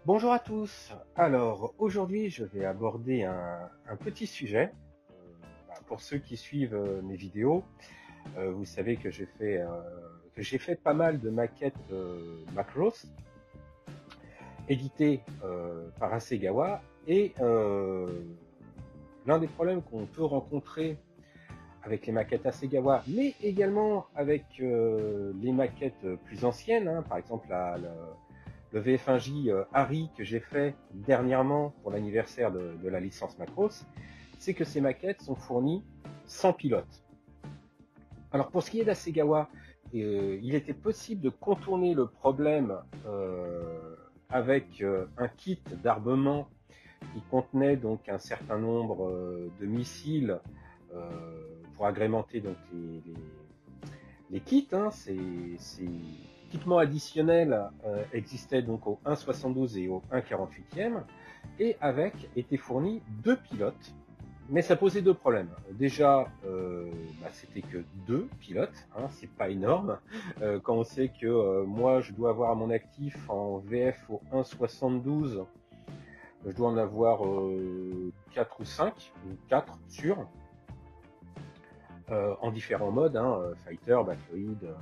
Bonjour à tous. Alors aujourd'hui, je vais aborder un petit sujet. Pour ceux qui suivent mes vidéos, vous savez que j'ai fait pas mal de maquettes Macross éditées par Hasegawa et l'un des problèmes qu'on peut rencontrer avec les maquettes Hasegawa, mais également avec les maquettes plus anciennes, hein, par exemple le VF1J Harry que j'ai fait dernièrement pour l'anniversaire de la licence Macross, c'est que ces maquettes sont fournies sans pilote. Alors pour ce qui est d'Hasegawa, il était possible de contourner le problème avec un kit d'armement qui contenait donc un certain nombre de missiles pour agrémenter donc les kits. Hein, ces équipements additionnels existaient donc au 1,72 et au 1,48e, et avec étaient fournis deux pilotes. Mais ça posait deux problèmes. Déjà, c'était que deux pilotes, hein, c'est pas énorme. Quand on sait que moi, je dois avoir à mon actif en VF au 1,72, je dois en avoir 4 ou 5, ou 4 sûrs, en différents modes, hein, Fighter, Battloid,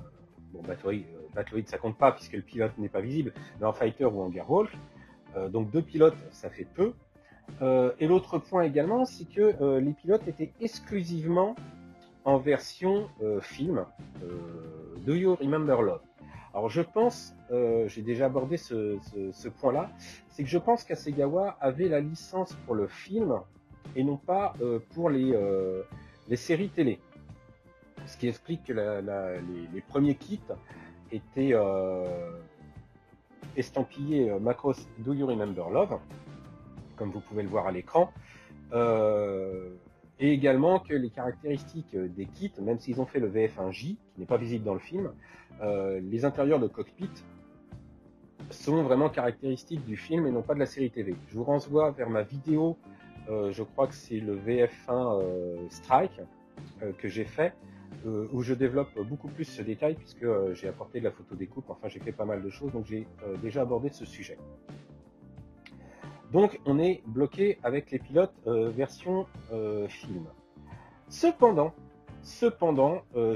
bon, Battloid ça compte pas puisque le pilote n'est pas visible, mais en Fighter ou en Gearwalk. Donc deux pilotes, ça fait peu. Et l'autre point également, c'est que les pilotes étaient exclusivement en version film, Do You Remember Love. Alors je pense, j'ai déjà abordé ce point-là, c'est que je pense qu'Hasegawa avait la licence pour le film et non pas pour les séries télé. Ce qui explique que les premiers kits étaient estampillés Macross Do You Remember Love, comme vous pouvez le voir à l'écran, et également que les caractéristiques des kits, même s'ils ont fait le VF1J, qui n'est pas visible dans le film, les intérieurs de cockpit sont vraiment caractéristiques du film et non pas de la série TV. Je vous renvoie vers ma vidéo, je crois que c'est le VF1 Strike que j'ai fait, où je développe beaucoup plus ce détail puisque j'ai apporté de la photo découpe, enfin j'ai fait pas mal de choses, donc j'ai déjà abordé ce sujet. Donc on est bloqué avec les pilotes version film. Cependant,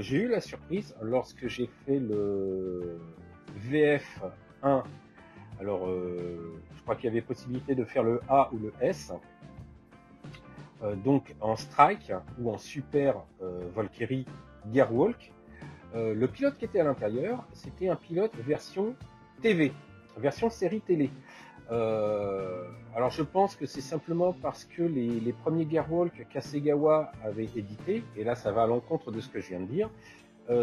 j'ai eu la surprise lorsque j'ai fait le VF1. Alors, je crois qu'il y avait possibilité de faire le A ou le S. Donc en Strike ou en Super Valkyrie Gearwalk. Le pilote qui était à l'intérieur, c'était un pilote version TV, version série télé. Alors je pense que c'est simplement parce que les premiers Gearwalk qu'Hasegawa avait édités, et là ça va à l'encontre de ce que je viens de dire,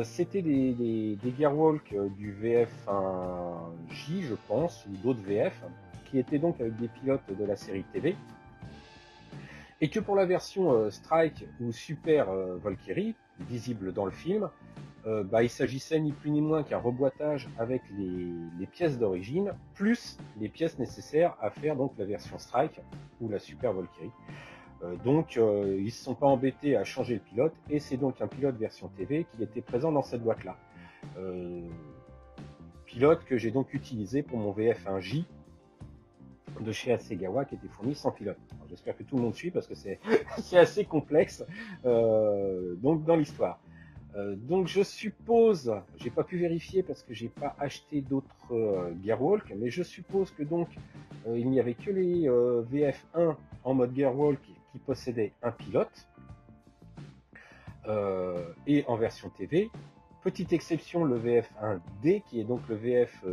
c'était des Gearwalk du VF1J, je pense, ou d'autres VF, qui étaient donc avec des pilotes de la série TV, et que pour la version Strike ou Super Valkyrie, visible dans le film, il s'agissait ni plus ni moins qu'un reboîtage avec les pièces d'origine, plus les pièces nécessaires à faire donc la version Strike ou la Super Valkyrie. Donc ils ne se sont pas embêtés à changer le pilote, et c'est donc un pilote version TV qui était présent dans cette boîte-là. Pilote que j'ai donc utilisé pour mon VF1J de chez Hasegawa qui était fourni sans pilote. J'espère que tout le monde suit parce que c'est assez complexe donc dans l'histoire. Donc je suppose, j'ai pas pu vérifier parce que j'ai pas acheté d'autres Gearwalk, mais je suppose que donc il n'y avait que les VF1 en mode Gearwalk qui possédaient un pilote et en version TV. Petite exception, le VF1D qui est donc le VF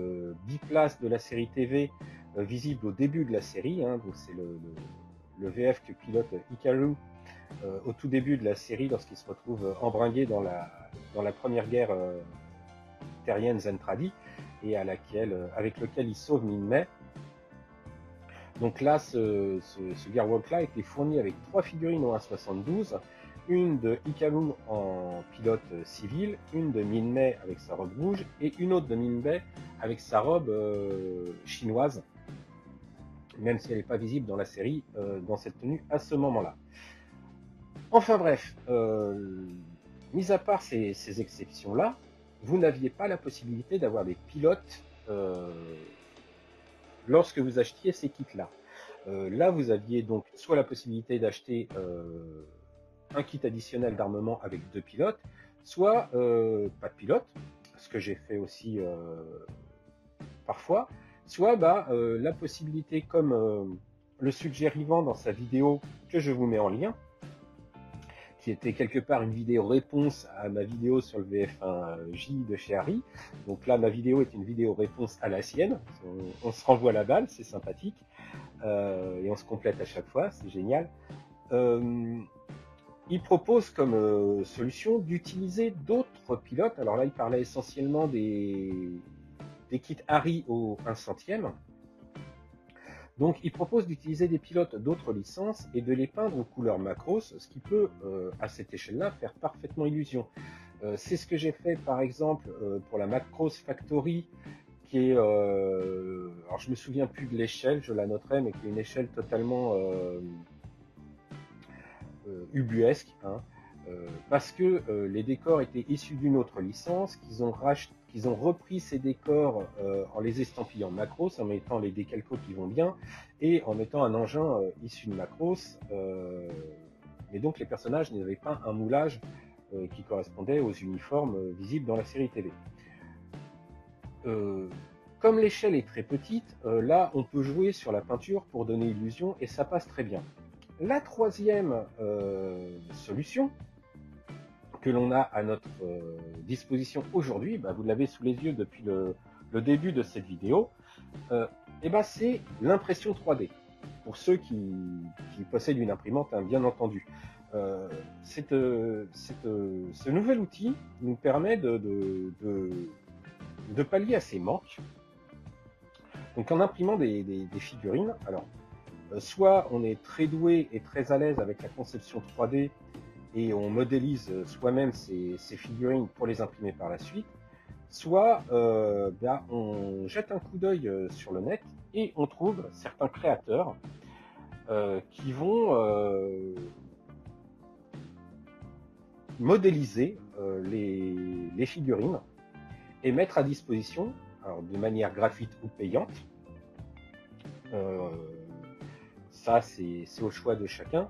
biplace de la série TV visible au début de la série, hein, donc c'est le VF que pilote Hikaru au tout début de la série lorsqu'il se retrouve embringué dans la première guerre terrienne Zentradi, et avec lequel il sauve Minmay. Donc là, ce Gearwalk là était fourni avec 3 figurines au 1,72, une de Hikaru en pilote civil, une de Minmay avec sa robe rouge, et une autre de Minmay avec sa robe chinoise, même si elle n'est pas visible dans la série, dans cette tenue à ce moment-là. Enfin bref, mis à part ces exceptions-là, vous n'aviez pas la possibilité d'avoir des pilotes lorsque vous achetiez ces kits-là. Là, vous aviez donc soit la possibilité d'acheter un kit additionnel d'armement avec 2 pilotes, soit pas de pilote, ce que j'ai fait aussi parfois, soit la possibilité, comme le suggère Yvan dans sa vidéo que je vous mets en lien, qui était quelque part une vidéo réponse à ma vidéo sur le VF1J de chez Harry. Donc là, ma vidéo est une vidéo réponse à la sienne. On se renvoie la balle, c'est sympathique. Et on se complète à chaque fois, c'est génial. Il propose comme solution d'utiliser d'autres pilotes. Alors là, il parlait essentiellement des kits Harry au 1 centième. Donc il propose d'utiliser des pilotes d'autres licences et de les peindre aux couleurs Macros, ce qui peut, à cette échelle-là, faire parfaitement illusion. C'est ce que j'ai fait par exemple pour la Macros Factory, qui est, alors je me souviens plus de l'échelle, je la noterai, mais qui est une échelle totalement ubuesque, hein, parce que les décors étaient issus d'une autre licence, qu'ils ont repris ces décors en les estampillant Macros, en mettant les décalcos qui vont bien, et en mettant un engin issu de Macros, mais donc les personnages n'avaient pas un moulage qui correspondait aux uniformes visibles dans la série TV. Comme l'échelle est très petite, là on peut jouer sur la peinture pour donner illusion, et ça passe très bien. La troisième solution que l'on a à notre disposition aujourd'hui, vous l'avez sous les yeux depuis le début de cette vidéo, c'est l'impression 3D. Pour ceux qui possèdent une imprimante, hein, bien entendu. Ce nouvel outil nous permet de pallier à ces manques. Donc en imprimant des figurines, alors soit on est très doué et très à l'aise avec la conception 3D et on modélise soi-même ces figurines pour les imprimer par la suite, soit on jette un coup d'œil sur le net et on trouve certains créateurs qui vont modéliser les figurines et mettre à disposition, alors de manière gratuite ou payante, ça c'est au choix de chacun,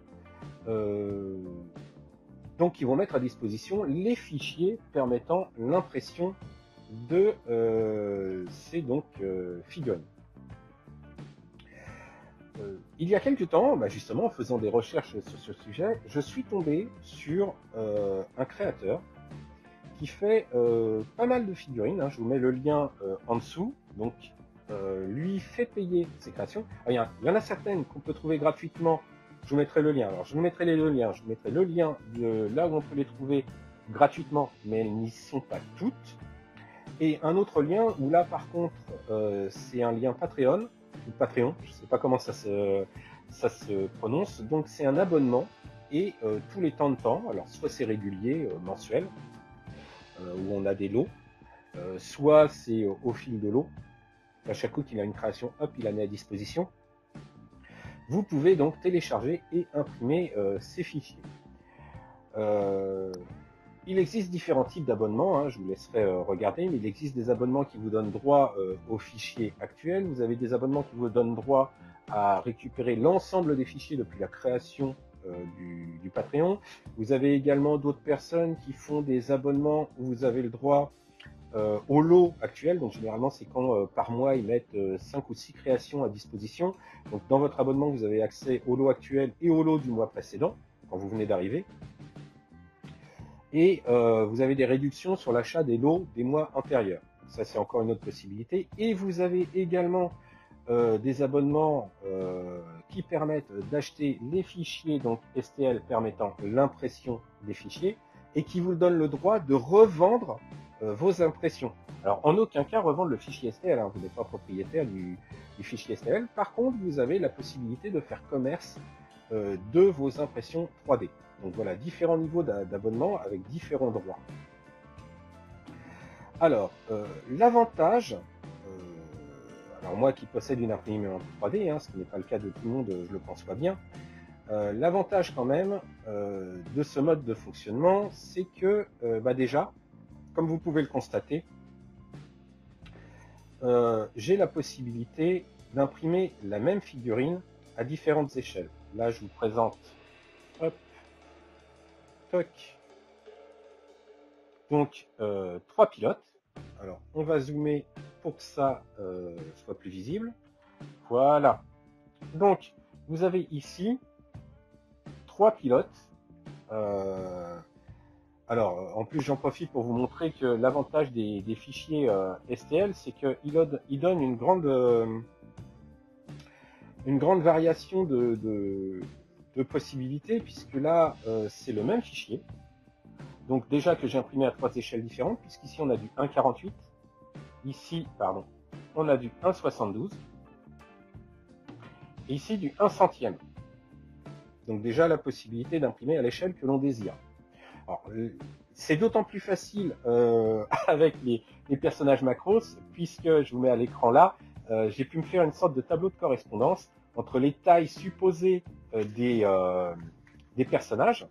donc ils vont mettre à disposition les fichiers permettant l'impression de ces figurines. Il y a quelques temps, justement en faisant des recherches sur ce sujet, je suis tombé sur un créateur qui fait pas mal de figurines, hein. Je vous mets le lien en dessous. Donc lui fait payer ses créations. Alors, il y en a certaines qu'on peut trouver gratuitement. Je vous mettrai le lien. Alors je vous mettrai les deux liens. Je vous mettrai le lien de là où on peut les trouver gratuitement, mais elles n'y sont pas toutes. Et un autre lien où là par contre c'est un lien Patreon ou Patreon, je ne sais pas comment ça se prononce. Donc c'est un abonnement et tous les temps de temps, alors soit c'est régulier, mensuel, où on a des lots, soit c'est au fil de l'eau. À chaque coup qu'il a une création, hop, il la met à disposition. Vous pouvez donc télécharger et imprimer ces fichiers. Il existe différents types d'abonnements, hein, je vous laisserai regarder, mais il existe des abonnements qui vous donnent droit aux fichiers actuels. Vous avez des abonnements qui vous donnent droit à récupérer l'ensemble des fichiers depuis la création du Patreon. Vous avez également d'autres personnes qui font des abonnements où vous avez le droit au lot actuel. Donc généralement c'est quand par mois ils mettent 5 ou 6 créations à disposition. Donc dans votre abonnement vous avez accès au lot actuel et au lot du mois précédent quand vous venez d'arriver. Et vous avez des réductions sur l'achat des lots des mois antérieurs. Ça c'est encore une autre possibilité. Et vous avez également des abonnements qui permettent d'acheter les fichiers donc STL permettant l'impression des fichiers et qui vous donnent le droit de revendre vos impressions. Alors en aucun cas revendre le fichier STL, hein, vous n'êtes pas propriétaire du fichier STL. Par contre vous avez la possibilité de faire commerce de vos impressions 3D. Donc voilà, différents niveaux d'abonnement avec différents droits. Alors l'avantage, alors moi qui possède une imprimante 3D, hein, ce qui n'est pas le cas de tout le monde, je le pense pas bien, l'avantage quand même de ce mode de fonctionnement, c'est que déjà, comme vous pouvez le constater, j'ai la possibilité d'imprimer la même figurine à différentes échelles. Là, je vous présente, hop, toc, donc 3 pilotes. Alors, on va zoomer pour que ça soit plus visible. Voilà. Donc, vous avez ici 3 pilotes. Alors, en plus, j'en profite pour vous montrer que l'avantage des fichiers STL, c'est qu'ils donnent une grande variation de possibilités, puisque là, c'est le même fichier. Donc déjà que j'ai imprimé à 3 échelles différentes, puisqu'ici on a du 1,48, ici, pardon, on a du 1,72, et ici du 1 centième. Donc déjà la possibilité d'imprimer à l'échelle que l'on désire. Alors, c'est d'autant plus facile avec les personnages macros, puisque je vous mets à l'écran là, j'ai pu me faire une sorte de tableau de correspondance entre les tailles supposées des personnages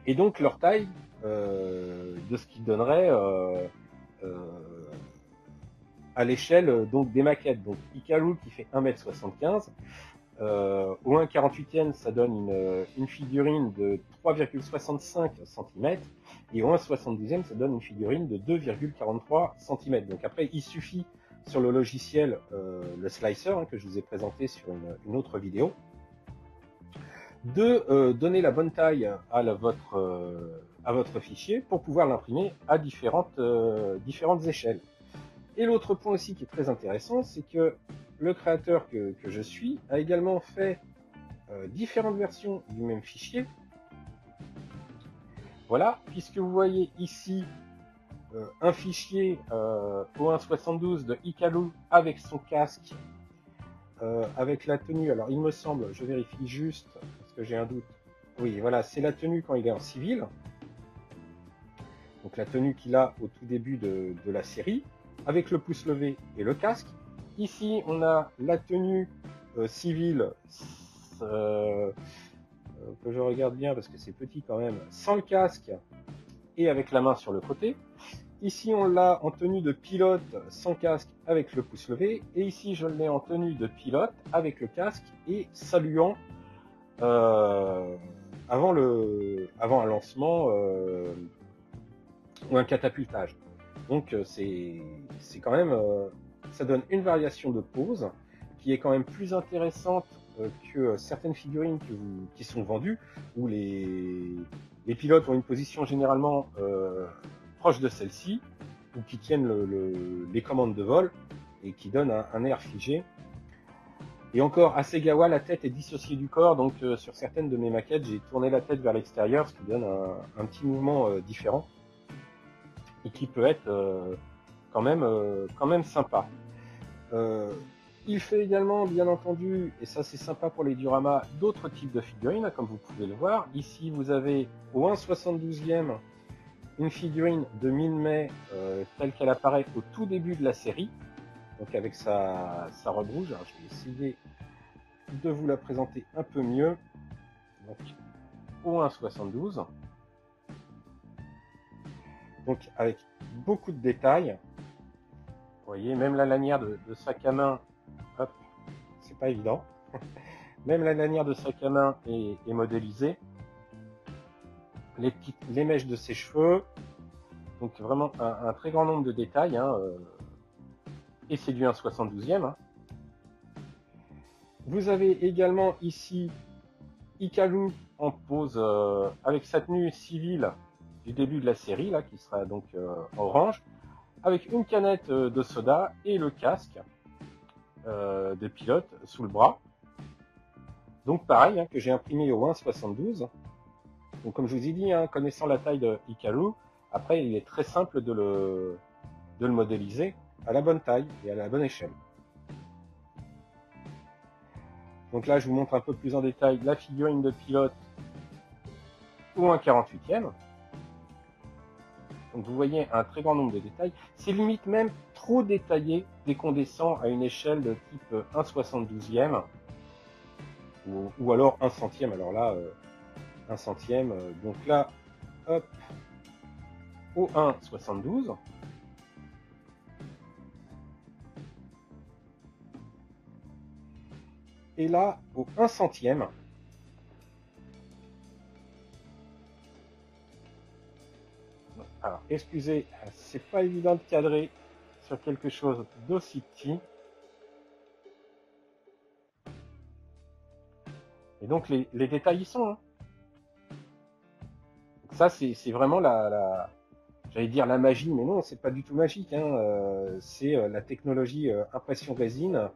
et donc leur taille de ce qui donnerait à l'échelle donc des maquettes. Donc Hikaru qui fait 1,75 m, au 1,48e ça donne une figurine de 3,65 cm et au 1,72e ça donne une figurine de 2,43 cm. Donc après il suffit sur le logiciel le slicer que je vous ai présenté sur une autre vidéo de donner la bonne taille à votre fichier pour pouvoir l'imprimer à différentes échelles. Et l'autre point aussi qui est très intéressant, c'est que le créateur que je suis a également fait différentes versions du même fichier. Voilà, puisque vous voyez ici un fichier au 1,72 de Hikaru avec son casque, avec la tenue. Alors il me semble, je vérifie juste, parce que j'ai un doute. Oui, voilà, c'est la tenue quand il est en civil. Donc la tenue qu'il a au tout début de la série, avec le pouce levé et le casque. Ici, on a la tenue civile, que je regarde bien parce que c'est petit quand même, sans le casque et avec la main sur le côté. Ici, on l'a en tenue de pilote sans casque avec le pouce levé. Et ici, je l'ai en tenue de pilote avec le casque et saluant avant un lancement ou un catapultage. Donc c'est quand même, ça donne une variation de pose qui est quand même plus intéressante que certaines figurines qui sont vendues, où les pilotes ont une position généralement proche de celle-ci, ou qui tiennent les commandes de vol, et qui donnent un air figé. Et encore, à Segawa, la tête est dissociée du corps, donc sur certaines de mes maquettes, j'ai tourné la tête vers l'extérieur, ce qui donne un petit mouvement différent, et qui peut être quand même sympa. Il fait également, bien entendu, et ça c'est sympa pour les dioramas, d'autres types de figurines, comme vous pouvez le voir. Ici, vous avez au 1,72e une figurine de Min May telle qu'elle apparaît au tout début de la série, donc avec sa robe rouge. Alors, je vais essayer de vous la présenter un peu mieux. Donc, au 1,72. Donc, avec beaucoup de détails. Vous voyez, même la lanière de sac à main, hop, c'est pas évident. Même la lanière de sac à main est modélisée. Les mèches de ses cheveux. Donc vraiment un très grand nombre de détails. Et c'est du 1,72e. Vous avez également ici Hikaru en pose avec sa tenue civile du début de la série, là, qui sera donc orange, avec une canette de soda et le casque de pilote sous le bras. Donc pareil, que j'ai imprimé au 1,72. Donc comme je vous ai dit, connaissant la taille de Hikaru, après il est très simple de le modéliser à la bonne taille et à la bonne échelle. Donc là je vous montre un peu plus en détail la figurine de pilote au 1,48e. Donc vous voyez un très grand nombre de détails. C'est limite même trop détaillé dès qu'on descend à une échelle de type 1,72e ou alors 1 centième. Alors là, 1 centième. Donc là, hop, au 1,72. Et là, au 1 centième, alors excusez, c'est pas évident de cadrer sur quelque chose d'aussi petit. Et donc les détails y sont. Hein. Ça, c'est vraiment j'allais dire la magie, mais non, c'est pas du tout magique. Hein. C'est la technologie impression résine.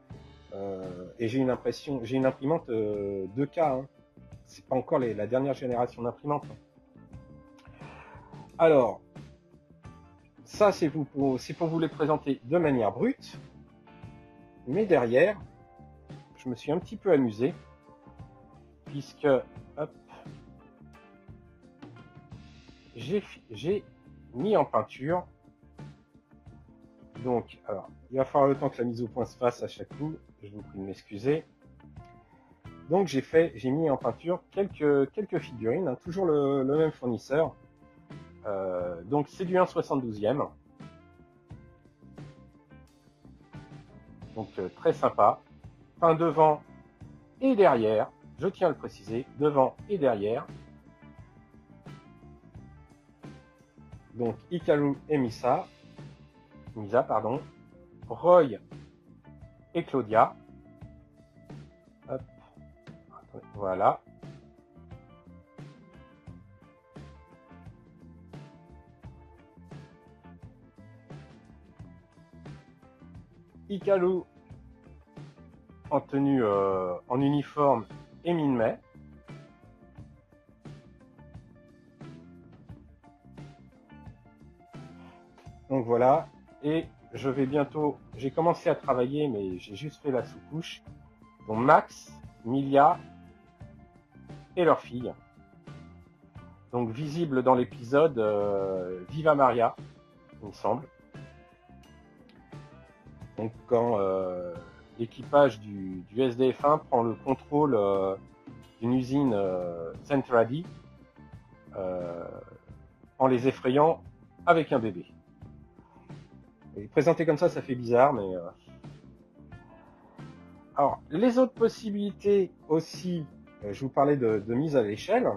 Et j'ai une imprimante 2K. Hein. C'est pas encore la dernière génération d'imprimante. Hein. Alors, ça, c'est pour vous les présenter de manière brute. Mais derrière, je me suis un petit peu amusé. Puisque, hop, j'ai mis en peinture. Donc, alors, il va falloir le temps que la mise au point se fasse à chaque coup. Je vous prie de m'excuser. Donc, j'ai mis en peinture quelques figurines, hein, toujours le même fournisseur. Donc, c'est du 1/72e. Donc, très sympa. Peint devant et derrière. Je tiens à le préciser, devant et derrière. Donc, Hikaru et Misa, pardon. Roy et Claudia. Hop. Voilà. Hikaru en tenue, en uniforme et Minmay. Donc voilà, et je vais bientôt, j'ai commencé à travailler, mais j'ai juste fait la sous-couche. Donc Max, Milia et leur fille. Donc visible dans l'épisode Viva Maria, il me semble. Donc quand l'équipage du SDF-1 prend le contrôle d'une usine Centradi en les effrayant avec un bébé. Et présenté comme ça fait bizarre, mais... Alors, les autres possibilités aussi, je vous parlais de mise à l'échelle.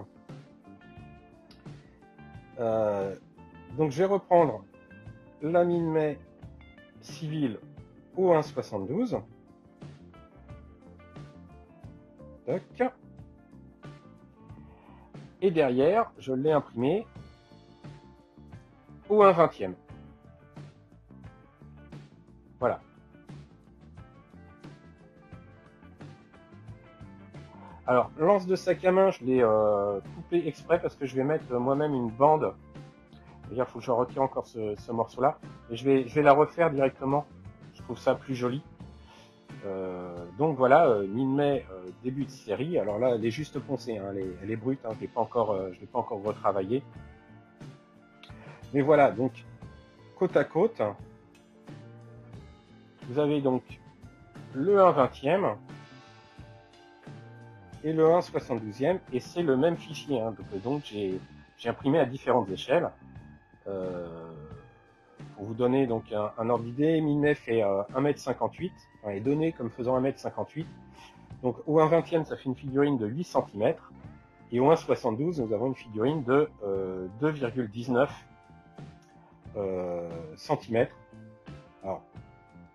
Donc, je vais reprendre la Minmay civile au 1/72. Toc. Et derrière, je l'ai imprimé au 1/20e. Voilà. Alors, lance de sac à main, je l'ai coupé exprès parce que je vais mettre moi-même une bande. D'ailleurs, il faut que je retire encore ce morceau-là. Et je vais la refaire directement. Je trouve ça plus joli. Donc voilà, Minmay début de série. Alors là, elle est juste poncée, hein, elle est brute. Hein, je l'ai pas encore retravaillée. Mais voilà, donc côte à côte, vous avez donc le 1/20e et le 1/72e, et c'est le même fichier. Hein, donc j'ai imprimé à différentes échelles. Pour vous donner donc un ordre d'idée, Minmay fait 1,58 m, enfin, est donné comme faisant 1,58 m. Donc au 1/20e, ça fait une figurine de 8 cm, et au 1/72, nous avons une figurine de 2,19 cm. Alors,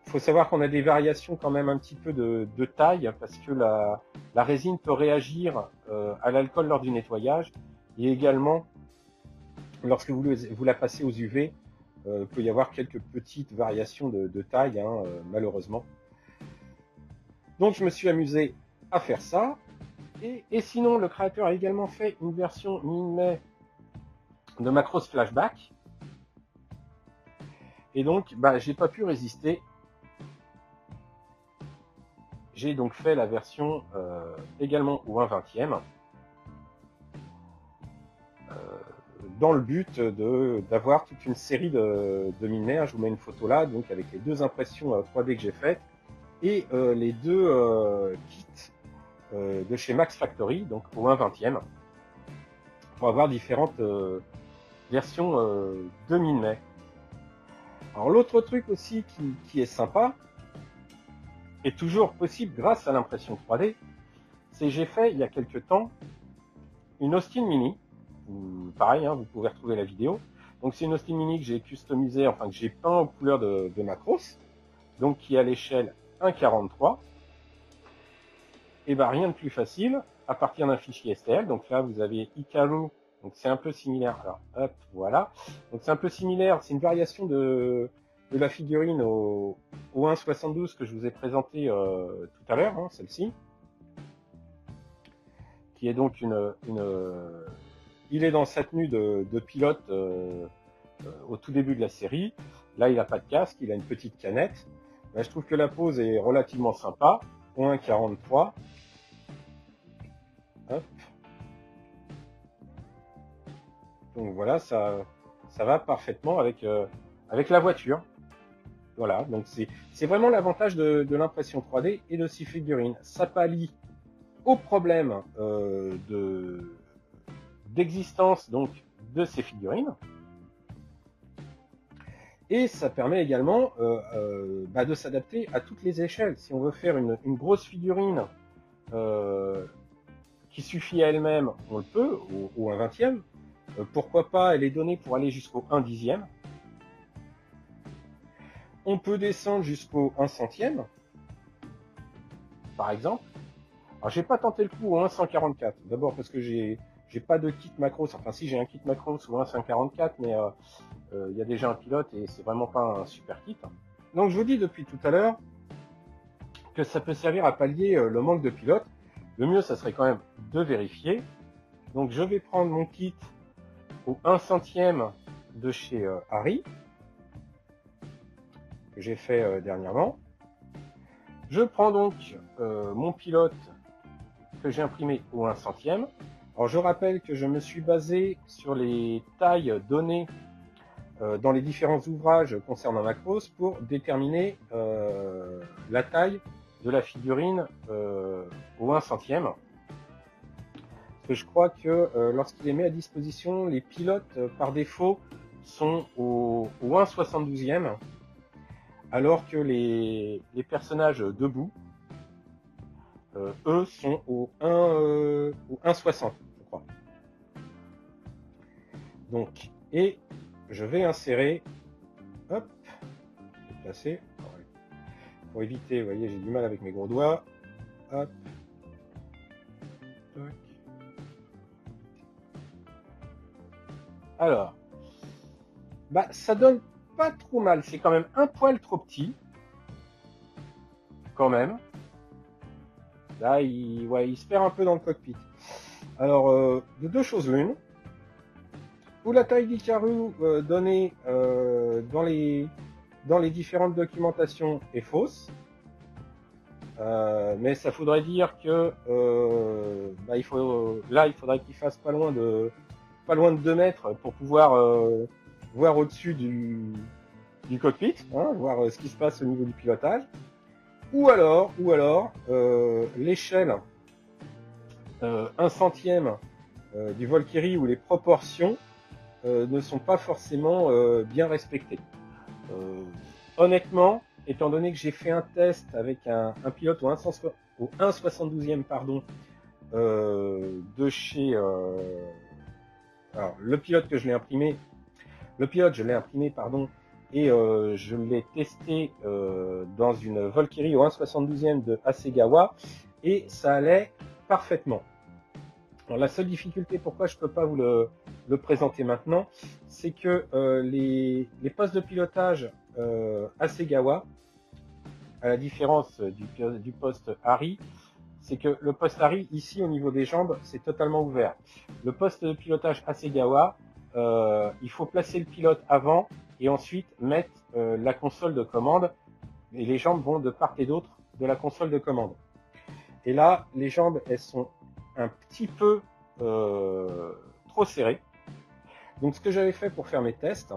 il faut savoir qu'on a des variations quand même un petit peu de taille, parce que la résine peut réagir à l'alcool lors du nettoyage, et également lorsque vous la passez aux UV, peut y avoir quelques petites variations de taille, hein, malheureusement. Donc je me suis amusé à faire ça. Et sinon, le créateur a également fait une version Minmay de Macros Flashback. Et donc, j'ai pas pu résister. J'ai donc fait la version également au 1/20e. Dans le but d'avoir toute une série de Minmay. Je vous mets une photo là, donc avec les deux impressions 3D que j'ai faites et les deux kits de chez Max Factory, donc au 1/20e, pour avoir différentes versions de Minmay. Alors l'autre truc aussi qui est sympa, est toujours possible grâce à l'impression 3D, c'est que j'ai fait il y a quelques temps une Austin Mini. Pareil, hein, vous pouvez retrouver la vidéo. Donc c'est une Austin Mini que j'ai customisée, enfin que j'ai peint aux couleurs de Macross, donc qui est à l'échelle 1.43. Et ben rien de plus facile, à partir d'un fichier STL. Donc là vous avez Hikaru, donc c'est un peu similaire. Alors hop, voilà. Donc c'est un peu similaire, c'est une variation de la figurine au 1.72 que je vous ai présenté tout à l'heure, hein, celle-ci, qui est donc il est dans sa tenue de pilote au tout début de la série. Là il n'a pas de casque, il a une petite canette. Là, je trouve que la pose est relativement sympa, au 1.43. Hop. Donc voilà, ça va parfaitement avec la voiture. Voilà, donc c'est vraiment l'avantage de l'impression 3D et de ces figurines. Ça pallie au problème d'existence donc de ces figurines. Et ça permet également de s'adapter à toutes les échelles. Si on veut faire une grosse figurine qui suffit à elle-même, on le peut, au 1/20e. Pourquoi pas, elle est donnée pour aller jusqu'au 1/10e. On peut descendre jusqu'au 1/100e, par exemple. Alors, j'ai pas tenté le coup au 1.144. D'abord parce que j'ai pas de kit macros. Enfin, si j'ai un kit macros au 1.144, mais il y a déjà un pilote et c'est vraiment pas un super kit. Donc, je vous dis depuis tout à l'heure que ça peut servir à pallier le manque de pilote. Le mieux, ça serait quand même de vérifier. Donc, je vais prendre mon kit au 1/100e de chez Harry, que j'ai fait dernièrement. Je prends donc mon pilote que j'ai imprimé au 1/100e. Alors je rappelle que je me suis basé sur les tailles données dans les différents ouvrages concernant Macross pour déterminer la taille de la figurine au 1/100e. Parce que je crois que lorsqu'il est mis à disposition, les pilotes par défaut sont au 1/72e, alors que les personnages debout, eux, sont au 1/60, je crois. Donc, et je vais insérer, hop, déplacer, pour éviter, vous voyez, j'ai du mal avec mes gros doigts, hop, tac. Alors, ça donne pas trop mal, c'est quand même un poil trop petit, quand même. Là, il se perd un peu dans le cockpit. Alors, de deux choses l'une, ou la taille d'Hikaru donnée dans les différentes documentations est fausse, mais ça voudrait dire que il faudrait qu'il fasse pas loin de 2 mètres pour pouvoir voir au-dessus du cockpit, hein, voir ce qui se passe au niveau du pilotage. Ou alors l'échelle 1/100e du Valkyrie où les proportions ne sont pas forcément bien respectées. Honnêtement, étant donné que j'ai fait un test avec un pilote au 1/72e de chez alors le pilote que je l'ai imprimé, et je l'ai testé dans une Valkyrie au 1/72e de Hasegawa et ça allait parfaitement. Alors, la seule difficulté, pourquoi je ne peux pas vous le présenter maintenant, c'est que les postes de pilotage Hasegawa, à la différence du poste Harry, c'est que le poste Harry, ici au niveau des jambes, c'est totalement ouvert. Le poste de pilotage Hasegawa, il faut placer le pilote avant et ensuite mettre la console de commande et les jambes vont de part et d'autre de la console de commande. Et là, les jambes, elles sont un petit peu trop serrées. Donc ce que j'avais fait pour faire mes tests,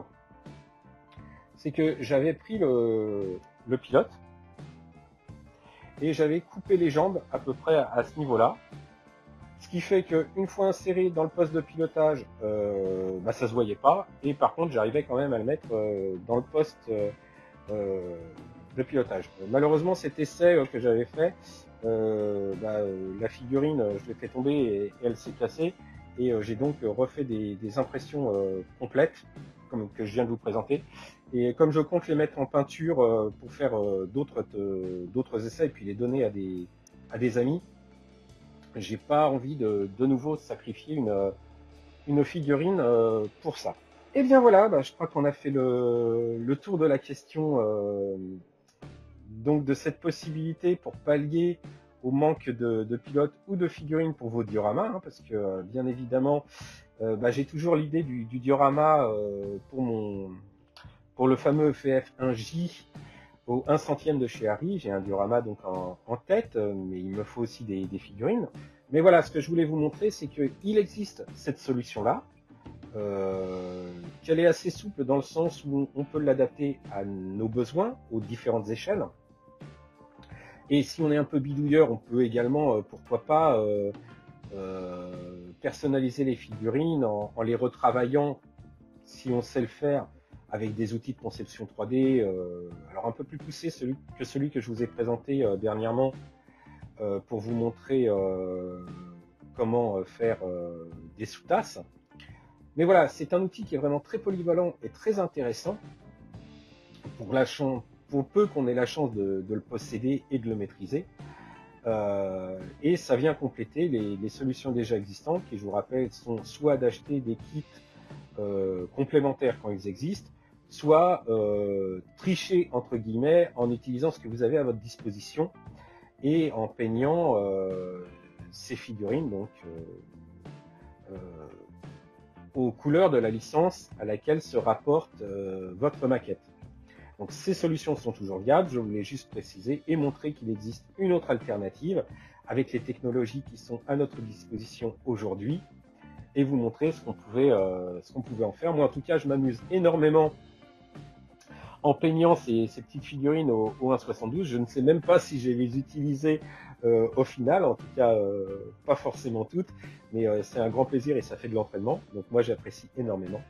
c'est que j'avais pris le pilote et j'avais coupé les jambes à peu près à ce niveau-là. Ce qui fait qu'une fois inséré dans le poste de pilotage, ça se voyait pas. Et par contre, j'arrivais quand même à le mettre dans le poste de pilotage. Malheureusement, cet essai que j'avais fait, la figurine, je l'ai fait tomber et elle s'est cassée. Et j'ai donc refait des impressions complètes, comme que je viens de vous présenter. Et comme je compte les mettre en peinture pour faire d'autres essais et puis les donner à des amis, j'ai pas envie de nouveau sacrifier une figurine pour ça. Et bien voilà, je crois qu'on a fait le tour de la question donc de cette possibilité pour pallier au manque de pilotes ou de figurines pour vos dioramas, hein, parce que bien évidemment, j'ai toujours l'idée du diorama pour le fameux FF1J au 1 centième de chez Harry. J'ai un diorama donc en tête, mais il me faut aussi des figurines. Mais voilà, ce que je voulais vous montrer, c'est qu'il existe cette solution-là, qu'elle est assez souple dans le sens où on peut l'adapter à nos besoins, aux différentes échelles. Et si on est un peu bidouilleur, on peut également, pourquoi pas, personnaliser les figurines en les retravaillant, si on sait le faire, avec des outils de conception 3D, alors un peu plus poussé que celui que je vous ai présenté dernièrement, pour vous montrer comment faire des sous-tasses. Mais voilà, c'est un outil qui est vraiment très polyvalent et très intéressant pour peu qu'on ait la chance de le posséder et de le maîtriser. Et ça vient compléter les solutions déjà existantes, qui, je vous rappelle, sont soit d'acheter des kits complémentaires quand ils existent, soit tricher entre guillemets en utilisant ce que vous avez à votre disposition et en peignant ces figurines donc aux couleurs de la licence à laquelle se rapporte votre maquette. Donc ces solutions sont toujours viables, je voulais juste préciser et montrer qu'il existe une autre alternative avec les technologies qui sont à notre disposition aujourd'hui et vous montrer ce qu'on pouvait en faire. Moi en tout cas je m'amuse énormément en peignant ces petites figurines au 1,72. Je ne sais même pas si je vais les utiliser au final, en tout cas pas forcément toutes, mais c'est un grand plaisir et ça fait de l'entraînement, donc moi j'apprécie énormément.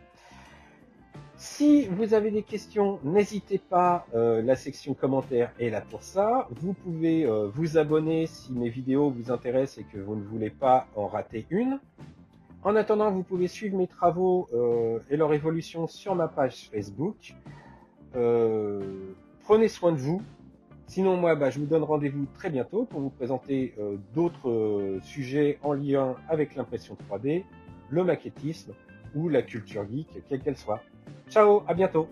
Si vous avez des questions, n'hésitez pas, la section commentaires est là pour ça. Vous pouvez vous abonner si mes vidéos vous intéressent et que vous ne voulez pas en rater une. En attendant, vous pouvez suivre mes travaux et leur évolution sur ma page Facebook. Prenez soin de vous. Sinon, moi, je vous donne rendez-vous très bientôt pour vous présenter d'autres sujets en lien avec l'impression 3D, le maquettisme ou la culture geek, quelle qu'elle soit. Ciao, à bientôt!